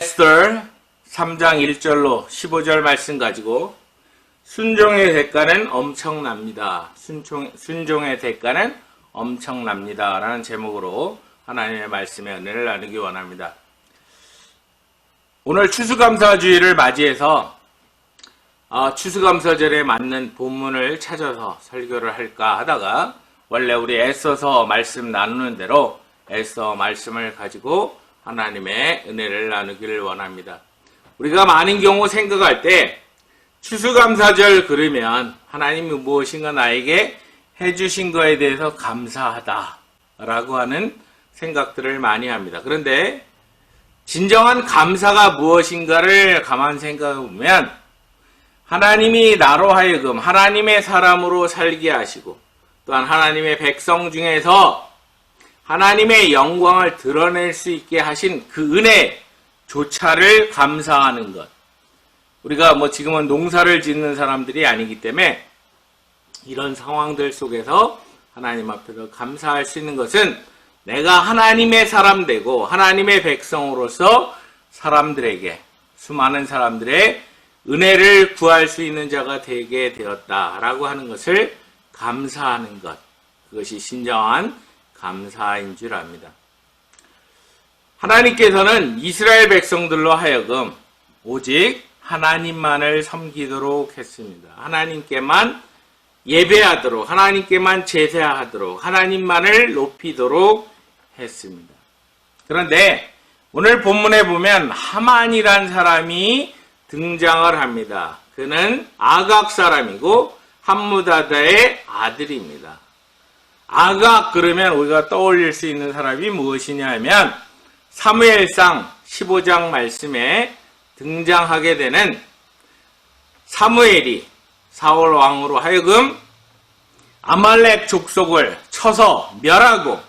에스더 3장 1절로 15절 말씀 가지고 순종의 대가는 엄청납니다. 순종의 대가는 엄청납니다. 라는 제목으로 하나님의 말씀의 은혜를 나누기 원합니다. 오늘 추수감사주의를 맞이해서 추수감사절에 맞는 본문을 찾아서 설교를 할까 하다가 원래 우리 애써서 말씀 나누는 대로 애써 말씀을 가지고 하나님의 은혜를 나누기를 원합니다. 우리가 많은 경우 생각할 때 추수감사절 그러면 하나님이 무엇인가 나에게 해주신 거에 대해서 감사하다라고 하는 생각들을 많이 합니다. 그런데 진정한 감사가 무엇인가를 가만 생각해 보면 하나님이 나로 하여금 하나님의 사람으로 살게 하시고 또한 하나님의 백성 중에서 하나님의 영광을 드러낼 수 있게 하신 그 은혜조차를 감사하는 것. 우리가 지금은 농사를 짓는 사람들이 아니기 때문에 이런 상황들 속에서 하나님 앞에서 감사할 수 있는 것은 내가 하나님의 사람 되고 하나님의 백성으로서 사람들에게 수많은 사람들의 은혜를 구할 수 있는 자가 되게 되었다라고 하는 것을 감사하는 것. 그것이 진정한 감사인 줄 압니다. 하나님께서는 이스라엘 백성들로 하여금 오직 하나님만을 섬기도록 했습니다. 하나님께만 예배하도록, 하나님께만 제사하도록, 하나님만을 높이도록 했습니다. 그런데 오늘 본문에 보면 하만이란 사람이 등장을 합니다. 그는 아각 사람이고 함무다다의 아들입니다. 아각 그러면 우리가 떠올릴 수 있는 사람이 무엇이냐 하면 사무엘상 15장 말씀에 등장하게 되는 사무엘이 사울 왕으로 하여금 아말렉 족속을 쳐서 멸하고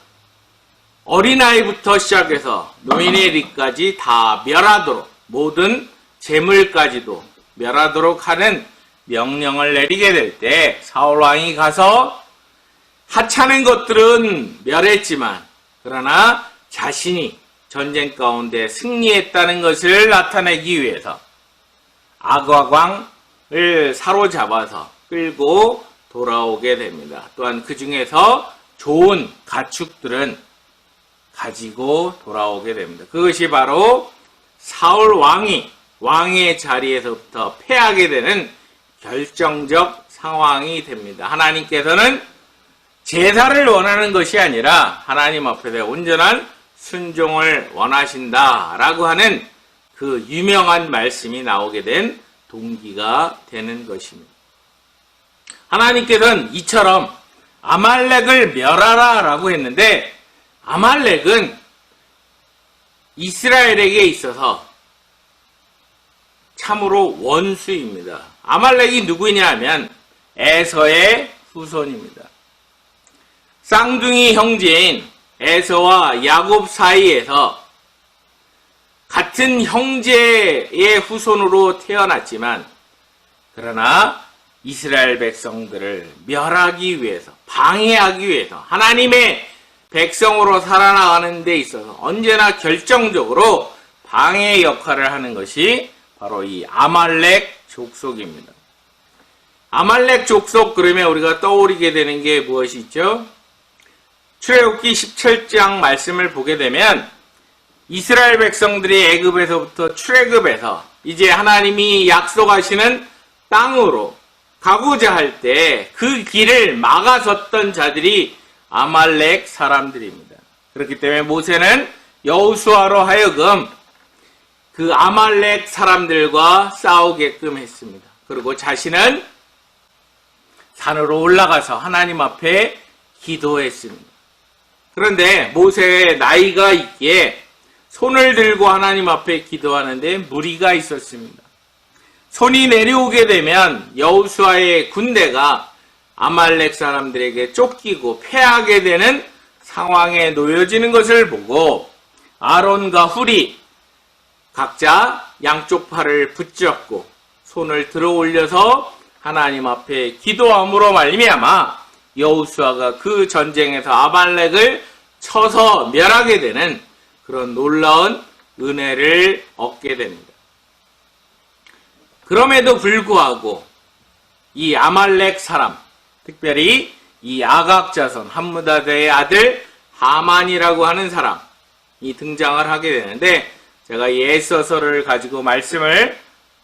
어린아이부터 시작해서 노인의 이르기까지 다 멸하도록 모든 재물까지도 멸하도록 하는 명령을 내리게 될 때 사울 왕이 가서 하찮은 것들은 멸했지만 그러나 자신이 전쟁 가운데 승리했다는 것을 나타내기 위해서 아각왕을 사로잡아서 끌고 돌아오게 됩니다. 또한 그 중에서 좋은 가축들은 가지고 돌아오게 됩니다. 그것이 바로 사울 왕이 왕의 자리에서부터 패하게 되는 결정적 상황이 됩니다. 하나님께서는 제사를 원하는 것이 아니라 하나님 앞에서 온전한 순종을 원하신다라고 하는 그 유명한 말씀이 나오게 된 동기가 되는 것입니다. 하나님께서는 이처럼 아말렉을 멸하라라고 했는데 아말렉은 이스라엘에게 있어서 참으로 원수입니다. 아말렉이 누구냐 하면 에서의 후손입니다. 쌍둥이 형제인 에서와 야곱 사이에서 같은 형제의 후손으로 태어났지만 그러나 이스라엘 백성들을 멸하기 위해서 방해하기 위해서 하나님의 백성으로 살아나가는 데 있어서 언제나 결정적으로 방해 역할을 하는 것이 바로 이 아말렉 족속입니다. 아말렉 족속 그러면 우리가 떠오르게 되는 게 무엇이 있죠? 출애굽기 17장 말씀을 보게 되면 이스라엘 백성들이 애굽에서부터 출애굽해서 이제 하나님이 약속하시는 땅으로 가고자 할 때 그 길을 막아섰던 자들이 아말렉 사람들입니다. 그렇기 때문에 모세는 여호수아로 하여금 그 아말렉 사람들과 싸우게끔 했습니다. 그리고 자신은 산으로 올라가서 하나님 앞에 기도했습니다. 그런데 모세의 나이가 있기에 손을 들고 하나님 앞에 기도하는데 무리가 있었습니다. 손이 내려오게 되면 여호수아의 군대가 아말렉 사람들에게 쫓기고 패하게 되는 상황에 놓여지는 것을 보고 아론과 훌이 각자 양쪽 팔을 붙잡고 손을 들어 올려서 하나님 앞에 기도함으로 말미암아 여호수아가 그 전쟁에서 아말렉을 쳐서 멸하게 되는 그런 놀라운 은혜를 얻게 됩니다. 그럼에도 불구하고 이 아말렉 사람, 특별히 이 아각 자손 함므다드의 아들 하만이라고 하는 사람이 등장을 하게 되는데, 제가 이 에스더서를 가지고 말씀을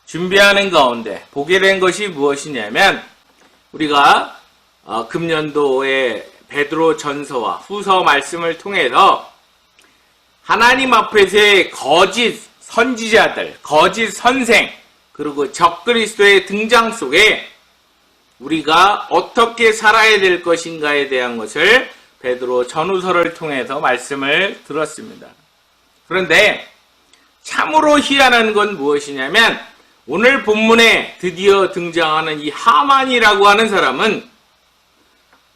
준비하는 가운데 보게 된 것이 무엇이냐면, 우리가 금년도에 베드로 전서와 후서 말씀을 통해서 하나님 앞에서의 거짓 선지자들, 거짓 선생, 그리고 적그리스도의 등장 속에 우리가 어떻게 살아야 될 것인가에 대한 것을 베드로 전후서를 통해서 말씀을 들었습니다. 그런데 참으로 희한한 건 무엇이냐면, 오늘 본문에 드디어 등장하는 이 하만이라고 하는 사람은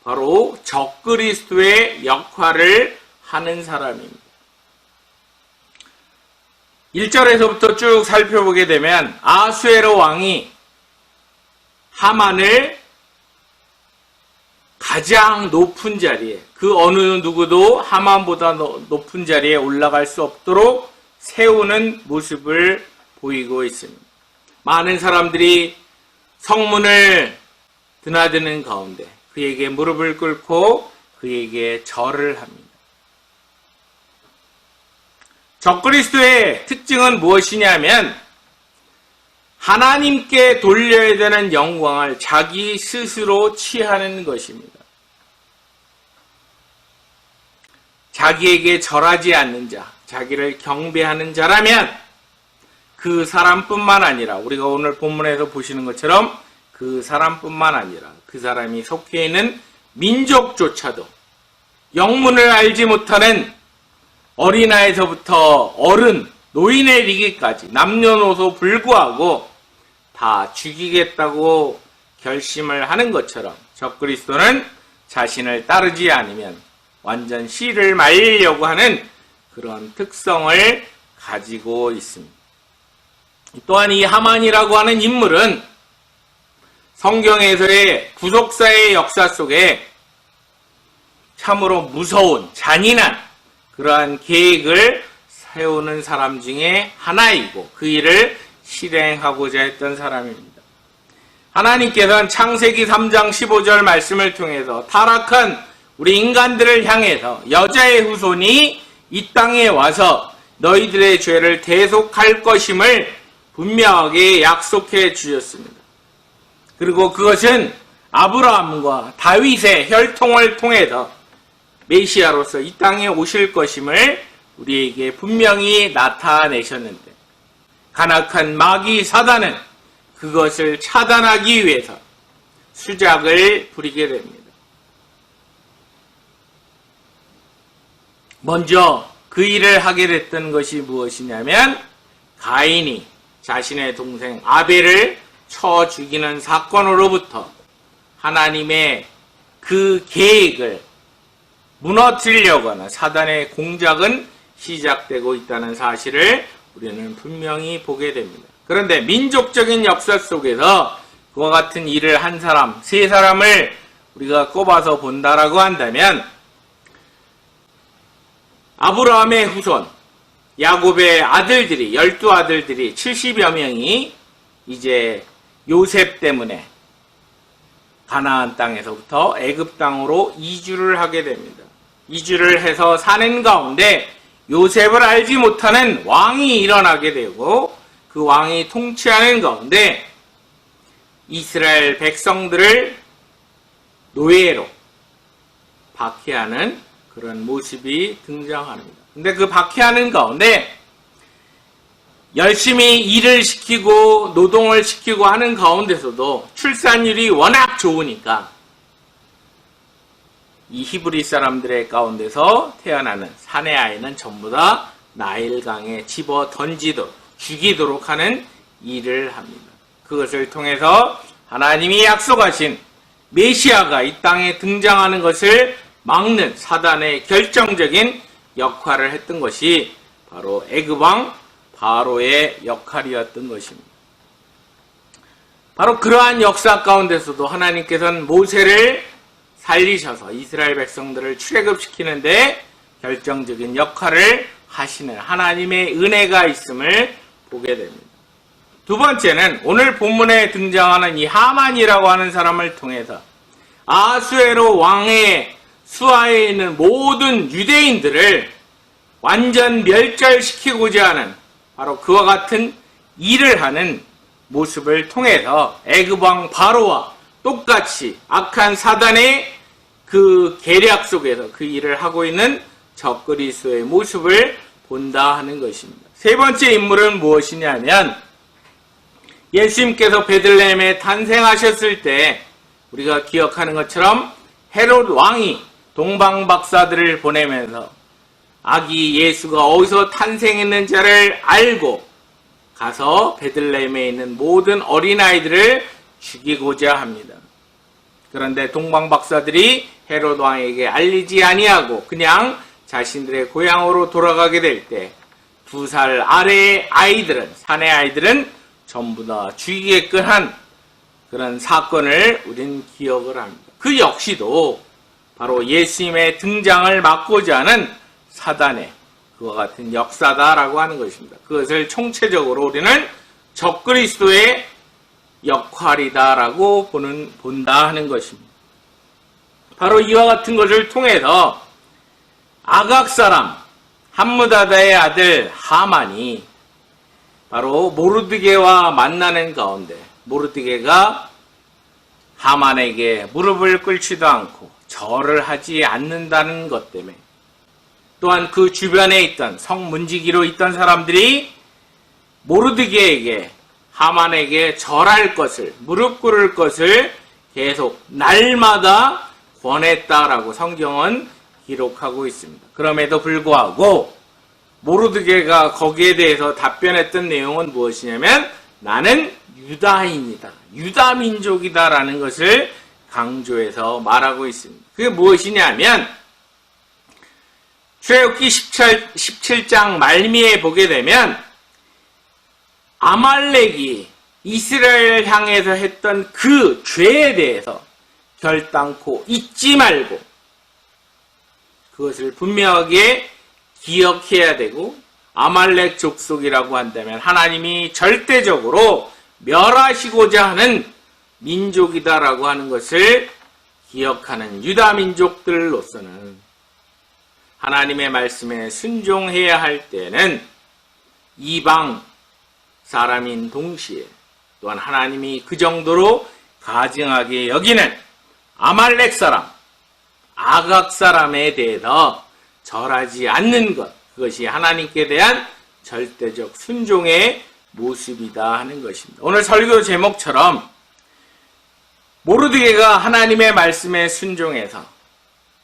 바로 적그리스도의 역할을 하는 사람입니다. 1절에서부터 쭉 살펴보게 되면 아수에로 왕이 하만을 가장 높은 자리에, 그 어느 누구도 하만보다 높은 자리에 올라갈 수 없도록 세우는 모습을 보이고 있습니다. 많은 사람들이 성문을 드나드는 가운데 그에게 무릎을 꿇고 그에게 절을 합니다. 적그리스도의 특징은 무엇이냐면, 하나님께 돌려야 되는 영광을 자기 스스로 취하는 것입니다. 자기에게 절하지 않는 자, 자기를 경배하는 자라면 그 사람뿐만 아니라, 우리가 오늘 본문에서 보시는 것처럼 그 사람뿐만 아니라 그 사람이 속해 있는 민족조차도 영문을 알지 못하는 어린아이서부터 어른, 노인에 이르기까지 남녀노소 불구하고 다 죽이겠다고 결심을 하는 것처럼, 적그리스도는 자신을 따르지 않으면 완전 씨를 말리려고 하는 그런 특성을 가지고 있습니다. 또한 이 하만이라고 하는 인물은 성경에서의 구속사의 역사 속에 참으로 무서운, 잔인한 그러한 계획을 세우는 사람 중에 하나이고, 그 일을 실행하고자 했던 사람입니다. 하나님께서는 창세기 3장 15절 말씀을 통해서 타락한 우리 인간들을 향해서 여자의 후손이 이 땅에 와서 너희들의 죄를 대속할 것임을 분명하게 약속해 주셨습니다. 그리고 그것은 아브라함과 다윗의 혈통을 통해서 메시아로서 이 땅에 오실 것임을 우리에게 분명히 나타내셨는데, 간악한 마귀 사단은 그것을 차단하기 위해서 수작을 부리게 됩니다. 먼저 그 일을 하게 됐던 것이 무엇이냐면, 가인이 자신의 동생 아벨을 쳐 죽이는 사건으로부터 하나님의 그 계획을 무너뜨리려고 하는 사단의 공작은 시작되고 있다는 사실을 우리는 분명히 보게 됩니다. 그런데 민족적인 역사 속에서 그와 같은 일을 한 사람, 세 사람을 우리가 꼽아서 본다라고 한다면, 아브라함의 후손, 야곱의 아들들이, 12아들들이 70여 명이 이제 요셉 때문에 가나안 땅에서부터 애굽 땅으로 이주를 하게 됩니다. 이주를 해서 사는 가운데 요셉을 알지 못하는 왕이 일어나게 되고, 그 왕이 통치하는 가운데 이스라엘 백성들을 노예로 박해하는 그런 모습이 등장합니다. 근데 그 박해하는 가운데 열심히 일을 시키고 노동을 시키고 하는 가운데서도 출산율이 워낙 좋으니까 이 히브리 사람들의 가운데서 태어나는 사내 아이는 전부 다 나일강에 집어 던지도록, 죽이도록 하는 일을 합니다. 그것을 통해서 하나님이 약속하신 메시아가 이 땅에 등장하는 것을 막는 사단의 결정적인 역할을 했던 것이 바로 애굽왕 바로의 역할이었던 것입니다. 바로 그러한 역사 가운데서도 하나님께서는 모세를 살리셔서 이스라엘 백성들을 출애굽시키는데 결정적인 역할을 하시는 하나님의 은혜가 있음을 보게 됩니다. 두 번째는 오늘 본문에 등장하는 이 하만이라고 하는 사람을 통해서 아수에로 왕의 수하에 있는 모든 유대인들을 완전 멸절시키고자 하는 바로 그와 같은 일을 하는 모습을 통해서 애굽 왕 바로와 똑같이 악한 사단의 그 계략 속에서 그 일을 하고 있는 적그리스도의 모습을 본다 하는 것입니다. 세 번째 인물은 무엇이냐면 예수님께서 베들레헴에 탄생하셨을 때 우리가 기억하는 것처럼 헤롯 왕이 동방박사들을 보내면서 아기 예수가 어디서 탄생했는지를 알고 가서 베들레헴에 있는 모든 어린아이들을 죽이고자 합니다. 그런데 동방박사들이 헤롯 왕에게 알리지 아니하고 그냥 자신들의 고향으로 돌아가게 될 때 2살 아래의 아이들은, 산의 아이들은 전부 다 죽이게끔 한 그런 사건을 우린 기억을 합니다. 그 역시도 바로 예수님의 등장을 막고자 하는 사단의 그와 같은 역사다라고 하는 것입니다. 그것을 총체적으로 우리는 적그리스도의 역할이다라고 본다 하는 것입니다. 바로 이와 같은 것을 통해서 아각 사람 함므다다의 아들 하만이 바로 모르드게와 만나는 가운데 모르드게가 하만에게 무릎을 꿇지도 않고 절을 하지 않는다는 것 때문에 또한 그 주변에 있던 성문지기로 있던 사람들이 모르드게에게 하만에게 절할 것을 무릎 꿇을 것을 계속 날마다 권했다라고 성경은 기록하고 있습니다. 그럼에도 불구하고 모르드게가 거기에 대해서 답변했던 내용은 무엇이냐면 나는 유다인이다. 유다 민족이다라는 것을 강조해서 말하고 있습니다. 그게 무엇이냐면 출애굽기 17장 말미에 보게 되면 아말렉이 이스라엘을 향해서 했던 그 죄에 대해서 결단코 잊지 말고 그것을 분명하게 기억해야 되고 아말렉 족속이라고 한다면 하나님이 절대적으로 멸하시고자 하는 민족이다라고 하는 것을 기억하는 유다 민족들로서는 하나님의 말씀에 순종해야 할 때는 이방 사람인 동시에 또한 하나님이 그 정도로 가증하게 여기는 아말렉 사람, 아각 사람에 대해서 절하지 않는 것, 그것이 하나님께 대한 절대적 순종의 모습이다 하는 것입니다. 오늘 설교 제목처럼 모르드게가 하나님의 말씀에 순종해서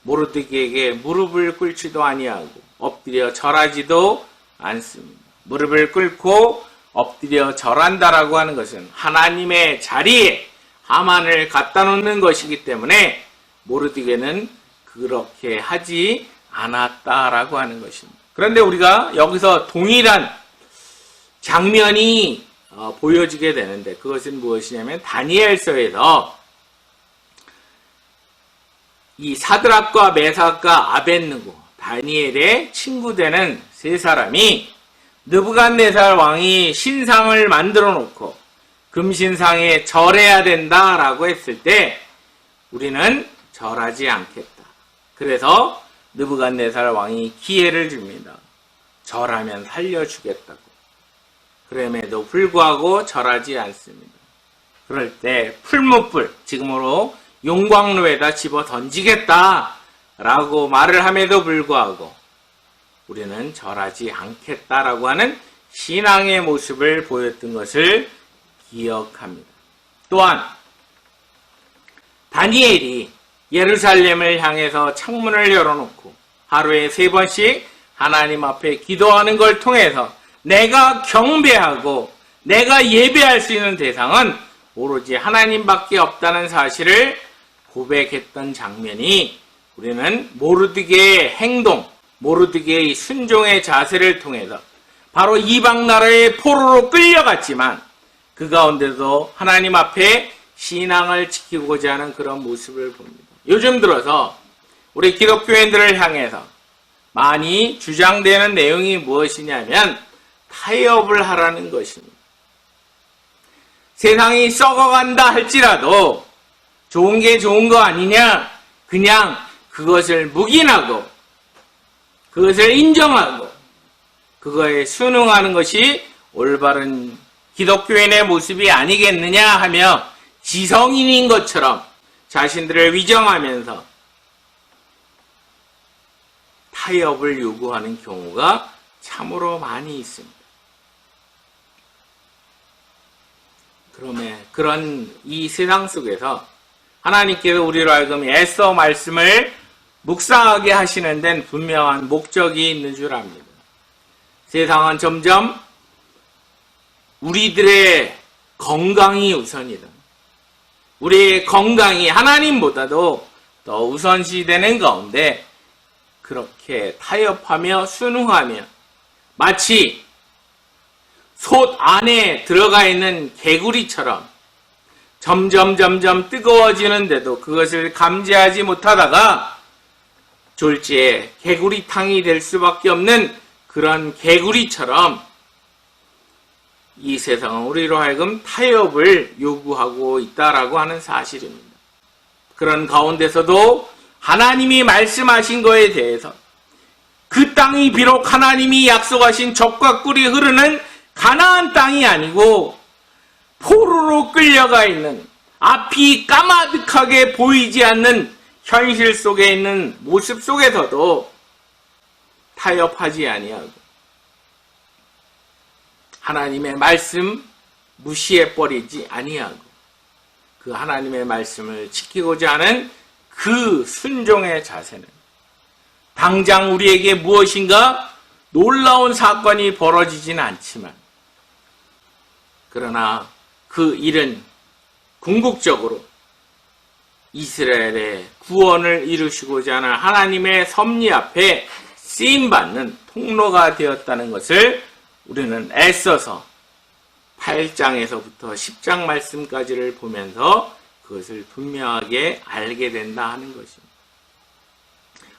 모르드게에게 무릎을 꿇지도 아니하고 엎드려 절하지도 않습니다. 무릎을 꿇고 엎드려 절한다라고 하는 것은 하나님의 자리에 하만을 갖다 놓는 것이기 때문에 모르드게는 그렇게 하지 않았다라고 하는 것입니다. 그런데 우리가 여기서 동일한 장면이 보여지게 되는데 그것은 무엇이냐면 다니엘서에서 이 사드락과 메삭과 아벳느고 다니엘의 친구 되는 세 사람이 느부갓네살 왕이 신상을 만들어 놓고 금신상에 절해야 된다라고 했을 때 우리는 절하지 않겠다. 그래서 느부갓네살 왕이 기회를 줍니다. 절하면 살려주겠다고. 그럼에도 불구하고 절하지 않습니다. 그럴 때 풀무불, 지금으로 용광로에다 집어 던지겠다라고 말을 함에도 불구하고 우리는 절하지 않겠다라고 하는 신앙의 모습을 보였던 것을 기억합니다. 또한 다니엘이 예루살렘을 향해서 창문을 열어놓고 하루에 3번씩 하나님 앞에 기도하는 걸 통해서 내가 경배하고 내가 예배할 수 있는 대상은 오로지 하나님밖에 없다는 사실을 고백했던 장면이 우리는 모르드게의 행동, 모르드게의 순종의 자세를 통해서 바로 이방 나라의 포로로 끌려갔지만 그 가운데도 하나님 앞에 신앙을 지키고자 하는 그런 모습을 봅니다. 요즘 들어서 우리 기독교인들을 향해서 많이 주장되는 내용이 무엇이냐면 타협을 하라는 것입니다. 세상이 썩어간다 할지라도 좋은 게 좋은 거 아니냐? 그냥 그것을 묵인하고 그것을 인정하고 그거에 순응하는 것이 올바른 기독교인의 모습이 아니겠느냐 하며 지성인인 것처럼 자신들을 위정하면서 타협을 요구하는 경우가 참으로 많이 있습니다. 그런 이 세상 속에서 하나님께서 우리로 하여금 애써 말씀을 묵상하게 하시는 데는 분명한 목적이 있는 줄 압니다. 세상은 점점 우리들의 건강이 우선이다. 우리의 건강이 하나님보다도 더 우선시되는 가운데 그렇게 타협하며 순응하며 마치 솥 안에 들어가 있는 개구리처럼 점점 뜨거워지는데도 그것을 감지하지 못하다가 졸지에 개구리탕이 될 수밖에 없는 그런 개구리처럼 이 세상은 우리로 하여금 타협을 요구하고 있다라고 하는 사실입니다. 그런 가운데서도 하나님이 말씀하신 거에 대해서 그 땅이 비록 하나님이 약속하신 젖과 꿀이 흐르는 가나안 땅이 아니고 포로로 끌려가 있는 앞이 까마득하게 보이지 않는 현실 속에 있는 모습 속에서도 타협하지 아니하고 하나님의 말씀 무시해버리지 아니하고 그 하나님의 말씀을 지키고자 하는 그 순종의 자세는 당장 우리에게 무엇인가 놀라운 사건이 벌어지진 않지만 그러나 그 일은 궁극적으로 이스라엘의 구원을 이루시고자 하는 하나님의 섭리 앞에 쓰임받는 통로가 되었다는 것을 우리는 애써서 8장에서부터 10장 말씀까지를 보면서 그것을 분명하게 알게 된다 하는 것입니다.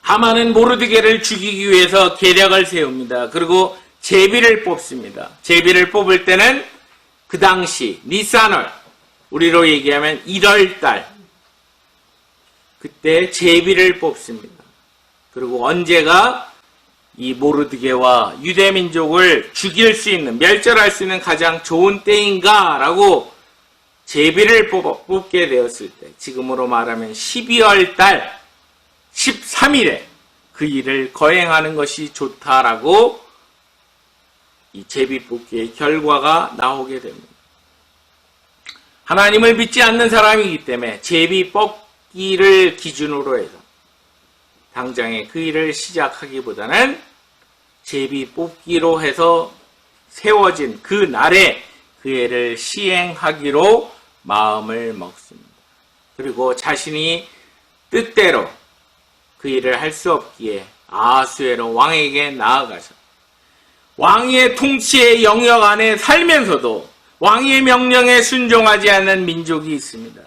하만은 모르드게를 죽이기 위해서 계략을 세웁니다. 그리고 제비를 뽑습니다. 제비를 뽑을 때는 그 당시 니산월, 우리로 얘기하면 1월달 그때 제비를 뽑습니다. 그리고 언제가 이 모르드게와 유대민족을 죽일 수 있는, 멸절할 수 있는 가장 좋은 때인가 라고 제비를 뽑게 되었을 때, 지금으로 말하면 12월 달 13일에 그 일을 거행하는 것이 좋다라고 이 제비 뽑기의 결과가 나오게 됩니다. 하나님을 믿지 않는 사람이기 때문에 제비 뽑기를 기준으로 해서 당장에 그 일을 시작하기보다는 제비 뽑기로 해서 세워진 그 날에 그 일을 시행하기로 마음을 먹습니다. 그리고 자신이 뜻대로 그 일을 할 수 없기에 아하수에로 왕에게 나아가서 왕의 통치의 영역 안에 살면서도 왕의 명령에 순종하지 않는 민족이 있습니다.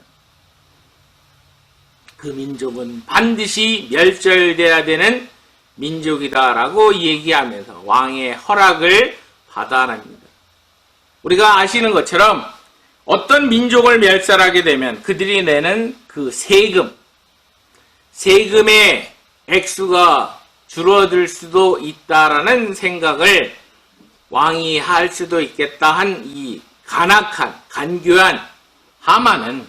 그 민족은 반드시 멸절돼야 되는 민족이다라고 얘기하면서 왕의 허락을 받아냅니다. 우리가 아시는 것처럼 어떤 민족을 멸살하게 되면 그들이 내는 그 세금의 액수가 줄어들 수도 있다라는 생각을 왕이 할 수도 있겠다 한 이 간교한 하만은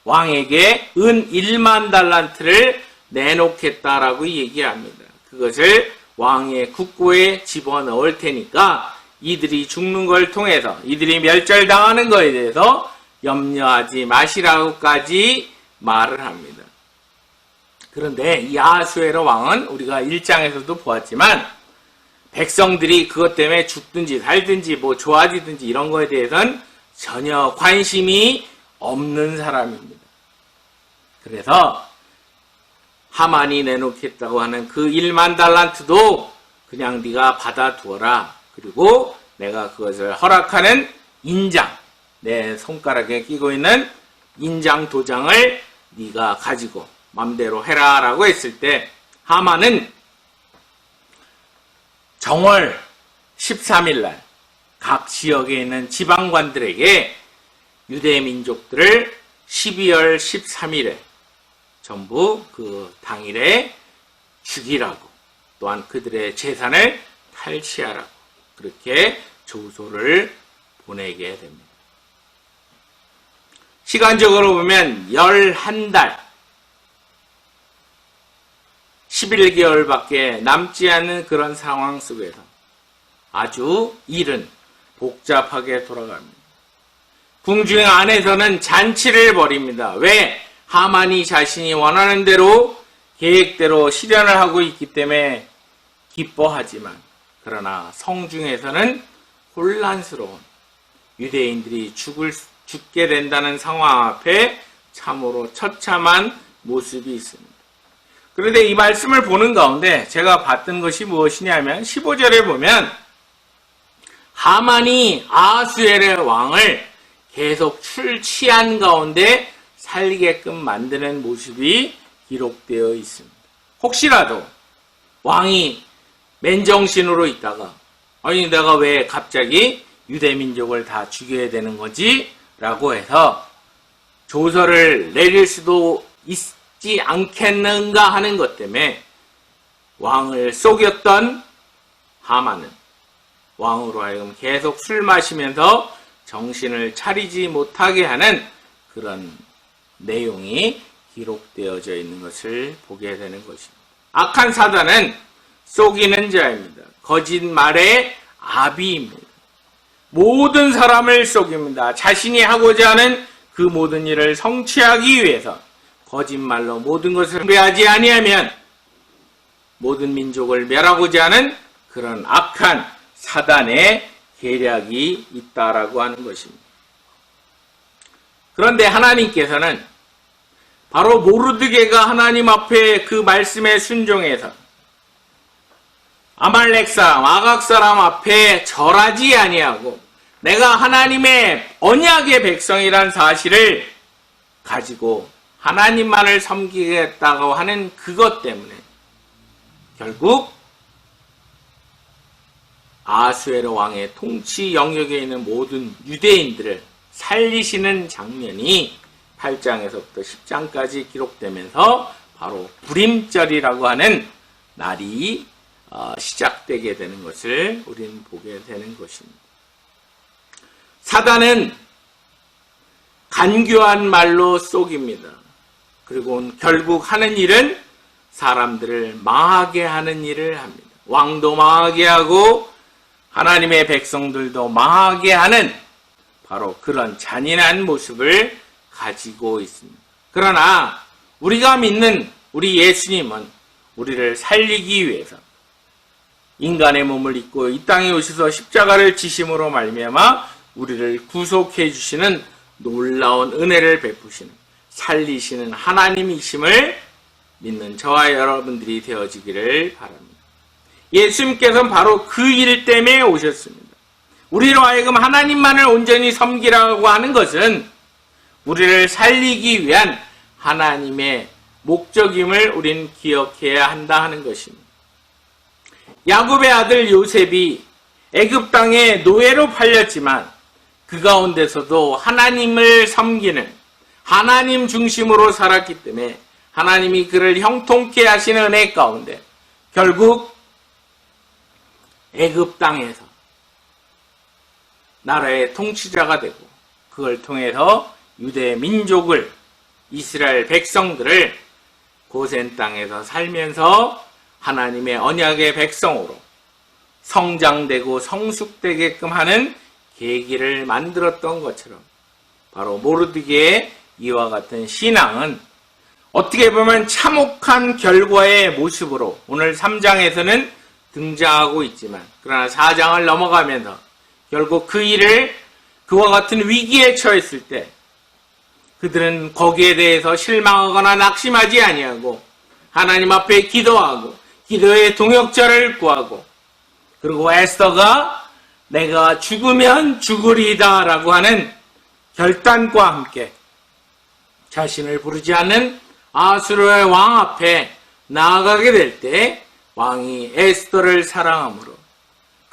왕에게 은 1만 달란트를 내놓겠다라고 얘기합니다. 그것을 왕의 국고에 집어넣을 테니까 이들이 죽는 걸 통해서 이들이 멸절당하는 것에 대해서 염려하지 마시라고까지 말을 합니다. 그런데 이 아하수에로 왕은 우리가 1장에서도 보았지만 백성들이 그것 때문에 죽든지 살든지 뭐 좋아지든지 이런 거에 대해서는 전혀 관심이 없는 사람입니다. 그래서 하만이 내놓겠다고 하는 그 1만 달란트도 그냥 네가 받아두어라. 그리고 내가 그것을 허락하는 인장, 내 손가락에 끼고 있는 인장 도장을 네가 가지고 맘대로 해라 라고 했을 때 하만은 정월 13일 날 각 지역에 있는 지방관들에게 유대 민족들을 12월 13일에 전부 그 당일에 죽이라고, 또한 그들의 재산을 탈취하라고 그렇게 조소를 보내게 됩니다. 시간적으로 보면 11달 11개월밖에 남지 않은 그런 상황 속에서 아주 일은 복잡하게 돌아갑니다. 궁중 안에서는 잔치를 벌입니다. 왜? 하만이 자신이 원하는 대로 계획대로 실현을 하고 있기 때문에 기뻐하지만, 그러나 성중에서는 혼란스러운 유대인들이 죽게 된다는 상황 앞에 참으로 처참한 모습이 있습니다. 그런데 이 말씀을 보는 가운데 제가 봤던 것이 무엇이냐면 15절에 보면 하만이 아하수엘의 왕을 계속 출치한 가운데 살게끔 만드는 모습이 기록되어 있습니다. 혹시라도 왕이 맨정신으로 있다가 아니 내가 왜 갑자기 유대민족을 다 죽여야 되는 거지? 라고 해서 조서를 내릴 수도 있지 않겠는가 하는 것 때문에 왕을 속였던 하만은 왕으로 하여금 계속 술 마시면서 정신을 차리지 못하게 하는 그런 내용이 기록되어져 있는 것을 보게 되는 것입니다. 악한 사단은 속이는 자입니다. 거짓말의 아비입니다. 모든 사람을 속입니다. 자신이 하고자 하는 그 모든 일을 성취하기 위해서 거짓말로 모든 것을 숭배하지 아니하면 모든 민족을 멸하고자 하는 그런 악한 사단의 계략이 있다라고 하는 것입니다. 그런데 하나님께서는 바로 모르드게가 하나님 앞에 그 말씀에 순종해서 아말렉 사람, 아각 사람 앞에 절하지 아니하고 내가 하나님의 언약의 백성이란 사실을 가지고 하나님만을 섬기겠다고 하는 그것 때문에 결국 아하수에로 왕의 통치 영역에 있는 모든 유대인들을 살리시는 장면이 8장에서부터 10장까지 기록되면서 바로 불임절이라고 하는 날이 시작되게 되는 것을 우리는 보게 되는 것입니다. 사단은 간교한 말로 속입니다. 그리고 결국 하는 일은 사람들을 망하게 하는 일을 합니다. 왕도 망하게 하고 하나님의 백성들도 망하게 하는 바로 그런 잔인한 모습을 가지고 있습니다. 그러나 우리가 믿는 우리 예수님은 우리를 살리기 위해서 인간의 몸을 입고 이 땅에 오셔서 십자가를 지심으로 말미암아 우리를 구속해 주시는 놀라운 은혜를 베푸시는 살리시는 하나님이심을 믿는 저와 여러분들이 되어지기를 바랍니다. 예수님께서는 바로 그 일 때문에 오셨습니다. 우리로 하여금 하나님만을 온전히 섬기라고 하는 것은 우리를 살리기 위한 하나님의 목적임을 우리는 기억해야 한다 하는 것입니다. 야곱의 아들 요셉이 애굽 땅에 노예로 팔렸지만 그 가운데서도 하나님을 섬기는 하나님 중심으로 살았기 때문에 하나님이 그를 형통케 하시는 은혜 가운데 결국 애굽 땅에서 나라의 통치자가 되고 그걸 통해서 유대 민족을 이스라엘 백성들을 고센 땅에서 살면서 하나님의 언약의 백성으로 성장되고 성숙되게끔 하는 계기를 만들었던 것처럼 바로 모르드게의 이와 같은 신앙은 어떻게 보면 참혹한 결과의 모습으로 오늘 3장에서는 등장하고 있지만 그러나 4장을 넘어가면서 결국 그 일을 그와 같은 위기에 처했을 때 그들은 거기에 대해서 실망하거나 낙심하지 아니하고 하나님 앞에 기도하고 기도의 동역자를 구하고 그리고 에스더가 내가 죽으면 죽으리다 라고 하는 결단과 함께 자신을 부르지 않는 아수르의 왕 앞에 나아가게 될 때 왕이 에스더를 사랑함으로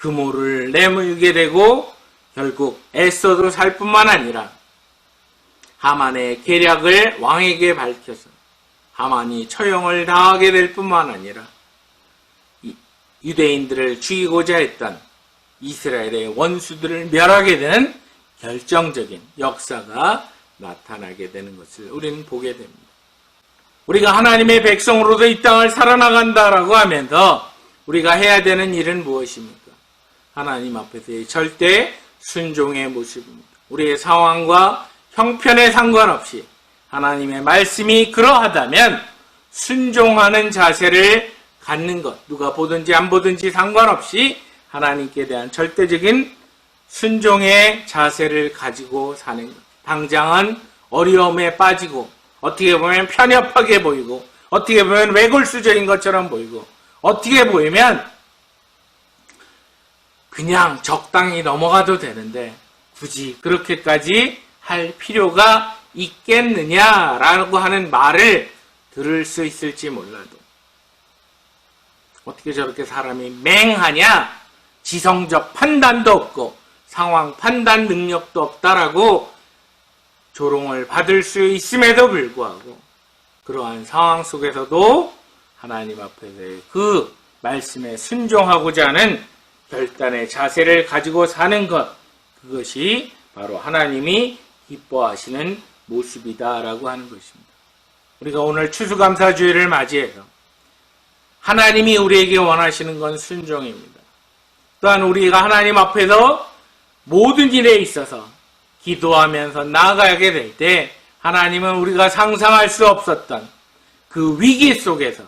금오를 내물게 되고 결국 애써도 살 뿐만 아니라 하만의 계략을 왕에게 밝혀서 하만이 처형을 당하게 될 뿐만 아니라 유대인들을 죽이고자 했던 이스라엘의 원수들을 멸하게 되는 결정적인 역사가 나타나게 되는 것을 우리는 보게 됩니다. 우리가 하나님의 백성으로서 이 땅을 살아나간다라고 하면서 우리가 해야 되는 일은 무엇입니까? 하나님 앞에서의 절대 순종의 모습입니다. 우리의 상황과 형편에 상관없이 하나님의 말씀이 그러하다면 순종하는 자세를 갖는 것, 누가 보든지 안 보든지 상관없이 하나님께 대한 절대적인 순종의 자세를 가지고 사는 것. 당장은 어려움에 빠지고 어떻게 보면 편협하게 보이고 어떻게 보면 외골수적인 것처럼 보이고 어떻게 보이면 그냥 적당히 넘어가도 되는데 굳이 그렇게까지 할 필요가 있겠느냐라고 하는 말을 들을 수 있을지 몰라도 어떻게 저렇게 사람이 맹하냐? 지성적 판단도 없고 상황 판단 능력도 없다라고 조롱을 받을 수 있음에도 불구하고 그러한 상황 속에서도 하나님 앞에서의 그 말씀에 순종하고자 하는 결단의 자세를 가지고 사는 것, 그것이 바로 하나님이 기뻐하시는 모습이다라고 하는 것입니다. 우리가 오늘 추수감사주일을 맞이해서 하나님이 우리에게 원하시는 건 순종입니다. 또한 우리가 하나님 앞에서 모든 일에 있어서 기도하면서 나아가게 될 때 하나님은 우리가 상상할 수 없었던 그 위기 속에서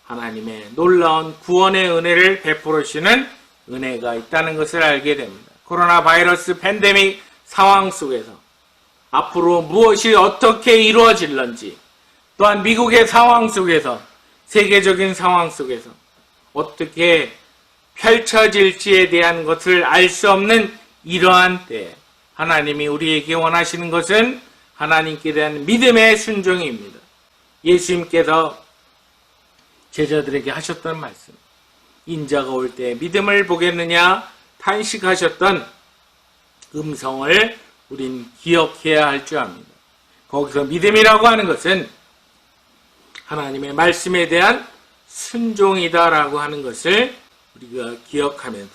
하나님의 놀라운 구원의 은혜를 베풀어 주시는 은혜가 있다는 것을 알게 됩니다. 코로나 바이러스 팬데믹 상황 속에서 앞으로 무엇이 어떻게 이루어질런지, 또한 미국의 상황 속에서, 세계적인 상황 속에서 어떻게 펼쳐질지에 대한 것을 알 수 없는 이러한 때에 하나님이 우리에게 원하시는 것은 하나님께 대한 믿음의 순종입니다. 예수님께서 제자들에게 하셨던 말씀, 인자가 올 때 믿음을 보겠느냐 탄식하셨던 음성을 우린 기억해야 할 줄 압니다. 거기서 믿음이라고 하는 것은 하나님의 말씀에 대한 순종이다라고 하는 것을 우리가 기억하면서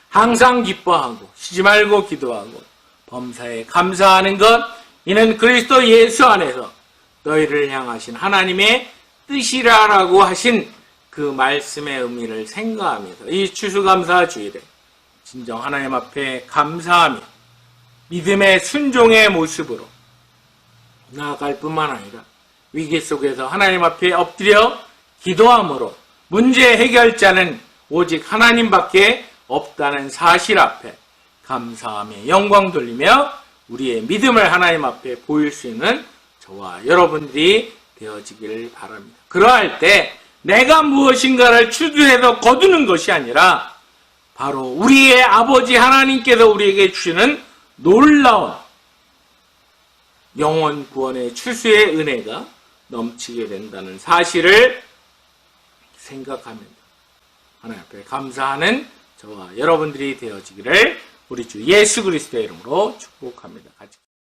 항상 기뻐하고 쉬지 말고 기도하고 범사에 감사하는 것, 이는 그리스도 예수 안에서 너희를 향하신 하나님의 뜻이라라고 하신 그 말씀의 의미를 생각하면서 이 추수감사 주일에 진정 하나님 앞에 감사하며 믿음의 순종의 모습으로 나아갈 뿐만 아니라 위기 속에서 하나님 앞에 엎드려 기도함으로 문제 해결자는 오직 하나님밖에 없다는 사실 앞에 감사하며 영광 돌리며 우리의 믿음을 하나님 앞에 보일 수 있는 저와 여러분들이 되어지기를 바랍니다. 그러할 때 내가 무엇인가를 추구해서 거두는 것이 아니라 바로 우리의 아버지 하나님께서 우리에게 주시는 놀라운 영원 구원의 추수의 은혜가 넘치게 된다는 사실을 생각합니다. 하나님 앞에 감사하는 저와 여러분들이 되어지기를 우리 주 예수 그리스도의 이름으로 축복합니다. 같이